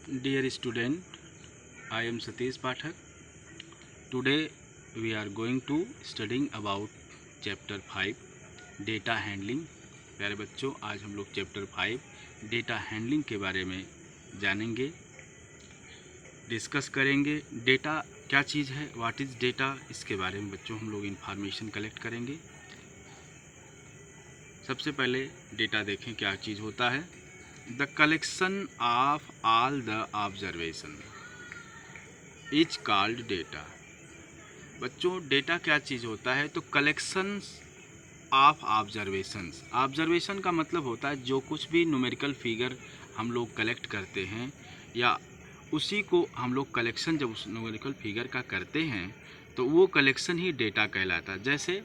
Dear student, I am Satish Pathak. Today we are going to studying about chapter 5 data handling. प्यारे बच्चों, आज हम लोग chapter 5 data handling के बारे में जानेंगे, डिस्कस करेंगे। डेटा क्या चीज़ है, व्हाट इज़ डेटा, इसके बारे में बच्चों हम लोग इन्फॉर्मेशन कलेक्ट करेंगे। सबसे पहले डेटा देखें क्या चीज़ होता है। The collection of all the observation is called data. बच्चों, डेटा क्या चीज़ होता है, तो कलेक्शंस ऑफ ऑब्जर्वेशंस। ऑब्जर्वेशन का मतलब होता है जो कुछ भी न्यूमेरिकल फिगर हम लोग कलेक्ट करते हैं, या उसी को हम लोग कलेक्शन जब उस न्यूमेरिकल फिगर का करते हैं तो वो कलेक्शन ही डेटा कहलाता है। जैसे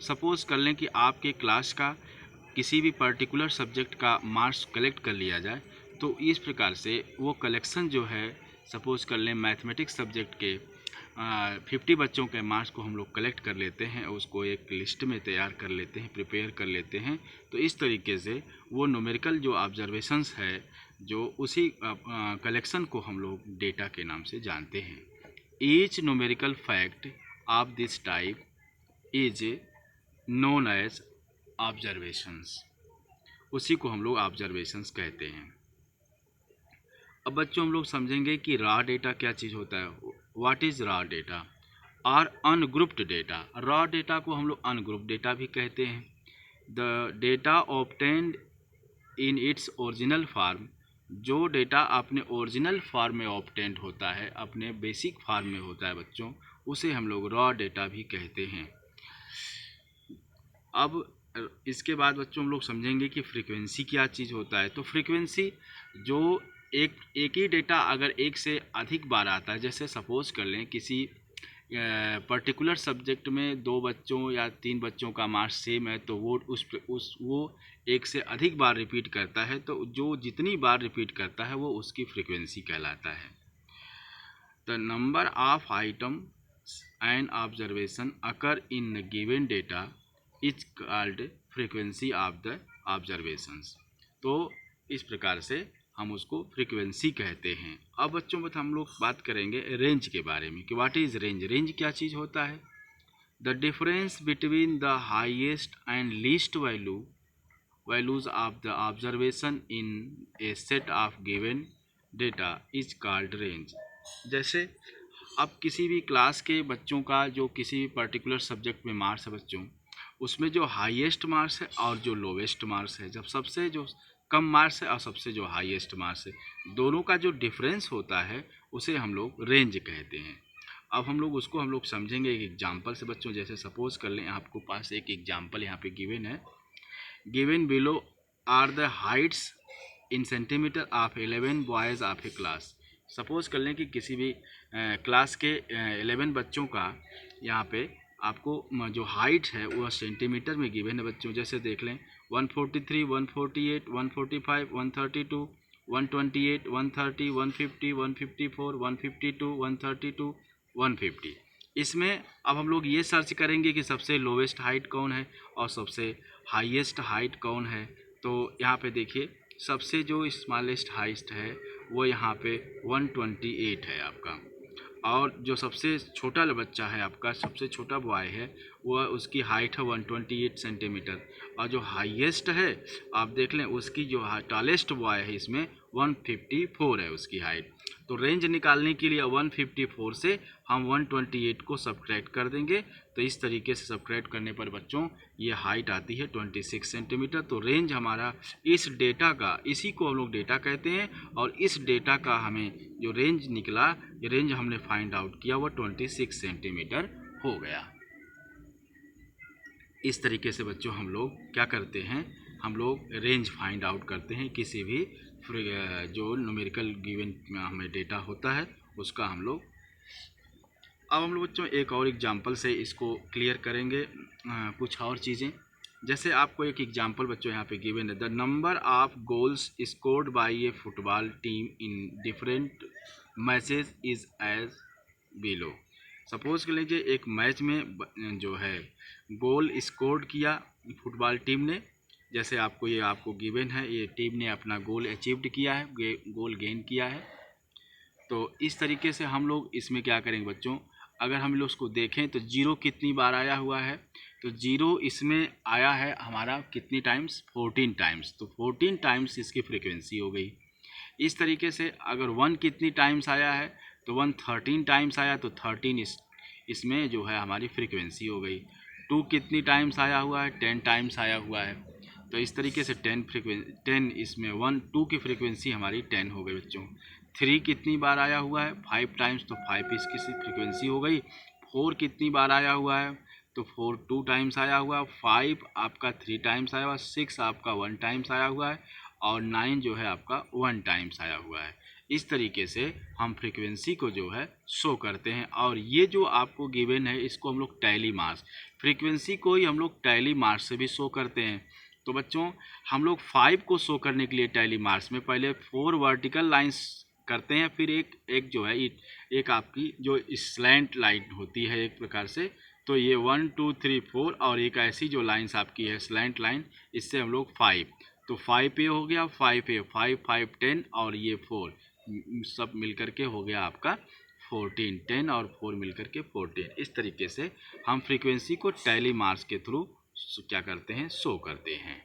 सपोज कर लें कि आपके क्लास का किसी भी पर्टिकुलर सब्जेक्ट का मार्क्स कलेक्ट कर लिया जाए, तो इस प्रकार से वो कलेक्शन जो है, सपोज कर लें मैथमेटिक्स सब्जेक्ट के 50 बच्चों के मार्क्स को हम लोग कलेक्ट कर लेते हैं, उसको एक लिस्ट में तैयार कर लेते हैं, प्रिपेयर कर लेते हैं। तो इस तरीके से वो न्यूमेरिकल जो ऑब्जर्वेशंस है, जो उसी कलेक्शन को हम लोग डेटा के नाम से जानते हैं। Each numerical fact of this type is known as observations. उसी को हम लोग ऑब्जर्वेशंस कहते हैं। अब बच्चों हम लोग समझेंगे कि रॉ डेटा क्या चीज़ होता है। व्हाट इज़ रॉ डेटा और अनग्रुप्ड डेटा। रॉ डेटा को हम लोग अनग्रुप्ड डेटा भी कहते हैं। The data obtained in its original form. जो डेटा अपने ओरिजिनल फॉर्म में ऑब्टेन्ड होता है, अपने बेसिक फॉर्म में होता है बच्चों, उसे हम लोग रॉ डेटा भी कहते हैं। अब इसके बाद बच्चों हम लोग समझेंगे कि फ्रीक्वेंसी क्या चीज़ होता है। तो फ्रीक्वेंसी जो एक ही डेटा अगर एक से अधिक बार आता है, जैसे सपोज कर लें किसी पर्टिकुलर सब्जेक्ट में 2 बच्चों या 3 बच्चों का मार्क्स सेम है, तो वो वो एक से अधिक बार रिपीट करता है, तो जो जितनी बार रिपीट करता है वो उसकी फ्रीक्वेंसी कहलाता है। The number of item and observation occur in given data is called frequency of the observations. तो इस प्रकार से हम उसको फ्रीक्वेंसी कहते हैं। अब बच्चों में हम लोग बात करेंगे रेंज के बारे में कि व्हाट इज़ रेंज। रेंज क्या चीज़ होता है। The difference between the highest and least values of the observation in A set of given data is called range. जैसे अब किसी भी क्लास के बच्चों का जो किसी भी पर्टिकुलर सब्जेक्ट में मार्क्स है बच्चों, उसमें जो हाईएस्ट मार्क्स है और जो लोवेस्ट मार्क्स है, जब सबसे जो कम मार्क्स है और सबसे जो हाईएस्ट मार्क्स है, दोनों का जो डिफरेंस होता है उसे हम लोग रेंज कहते हैं। अब हम लोग उसको हम लोग समझेंगे एक एग्जांपल से बच्चों। जैसे सपोज कर लें आपको पास एक एग्जांपल यहाँ पे गिवन है। Given below are the heights in centimetre of 11 boys of a class. Suppose कर लें कि किसी भी क्लास के 11 बच्चों का यहाँ पे आपको जो हाइट है वह सेंटीमीटर में गिवन है बच्चों। जैसे देख लें 143, 148, 145, 132, 128, 130, 150, 154, 152, 132, 150। इसमें अब हम लोग ये सर्च करेंगे कि सबसे लोवेस्ट हाइट कौन है और सबसे हाईएस्ट हाइट कौन है। तो यहाँ पे देखिए सबसे जो स्मॉलेस्ट हाइट है वो यहाँ पे 128 है आपका, और जो सबसे छोटा बच्चा है आपका, सबसे छोटा बॉय है, वह उसकी हाइट है 128 सेंटीमीटर, और जो हाईएस्ट है आप देख लें उसकी जो टॉलेस्ट बॉय है इसमें 154 है उसकी हाइट। तो रेंज निकालने के लिए 154 से हम 128 को सब्ट्रैक्ट कर देंगे। तो इस तरीके से सब्ट्रैक्ट करने पर बच्चों ये हाइट आती है 26 सेंटीमीटर। तो रेंज हमारा इस डेटा का, इसी को हम लोग डेटा कहते हैं, और इस डेटा का हमें जो रेंज निकला, ये रेंज हमने फाइंड आउट किया, वो 26 सेंटीमीटर हो गया। इस तरीके से बच्चों हम लोग क्या करते हैं, हम लोग रेंज फाइंड आउट करते हैं किसी भी जो न्यूमेरिकल गिवन हमें डेटा होता है उसका हम लोग। अब हम लोग बच्चों एक और एग्जांपल से इसको क्लियर करेंगे कुछ और चीज़ें। जैसे आपको एक एग्जांपल बच्चों यहाँ पे गिवन है। The number of goals scored by a football team in different matches is as below. Suppose कर लीजिए एक मैच में जो है गोल स्कोर किया फुटबॉल टीम ने। जैसे आपको गिवन है, ये टीम ने अपना गोल अचीव्ड किया है, गोल गेन किया है। तो इस तरीके से हम लोग इसमें क्या करेंगे बच्चों, अगर हम लोग उसको देखें तो जीरो कितनी बार आया हुआ है, तो जीरो इसमें आया है हमारा कितनी टाइम्स, 14 टाइम्स, तो 14 टाइम्स इसकी फ्रीक्वेंसी हो गई। इस तरीके से अगर वन कितनी टाइम्स आया है, तो वन 13 टाइम्स आया, तो 13 इसमें जो है हमारी फ्रीक्वेंसी हो गई। टू कितनी टाइम्स आया हुआ है, 10 टाइम्स आया हुआ है, तो इस तरीके से 10 इसमें 1 2 की फ्रीक्वेंसी हमारी 10 हो गई बच्चों। थ्री कितनी बार आया हुआ है, 5 टाइम्स, तो 5 इसकी फ्रीक्वेंसी हो गई। फोर कितनी बार आया हुआ है, तो 4 2 टाइम्स आया हुआ है। 5 आपका 3 टाइम्स आया हुआ है। 6 आपका 1 टाइम्स आया हुआ है, और 9 जो है आपका 1 टाइम्स आया हुआ है। इस तरीके से हम फ्रीक्वेंसी को जो है शो करते हैं, और ये जो आपको गिवन है इसको हम लोग टैली मार्क्स, फ्रीक्वेंसी को ही हम लोग टैली मार्क्स से भी शो करते हैं। तो बच्चों हम लोग 5 को शो करने के लिए टैली मार्क्स में पहले 4 वर्टिकल लाइंस करते हैं, फिर एक जो है एक आपकी जो स्लैंट लाइन होती है एक प्रकार से, तो ये 1 2 3 4, और एक ऐसी जो लाइंस आपकी है स्लैंट लाइन, इससे हम लोग 5, तो 5 पे हो गया, 5 पे 5 5 10, और ये 4 सब मिल करके हो गया आपका 14, 10 और 4 मिल करके 14। इस तरीके से हम फ्रीक्वेंसी को टैली मार्क्स के थ्रू क्या करते हैं, शो करते हैं।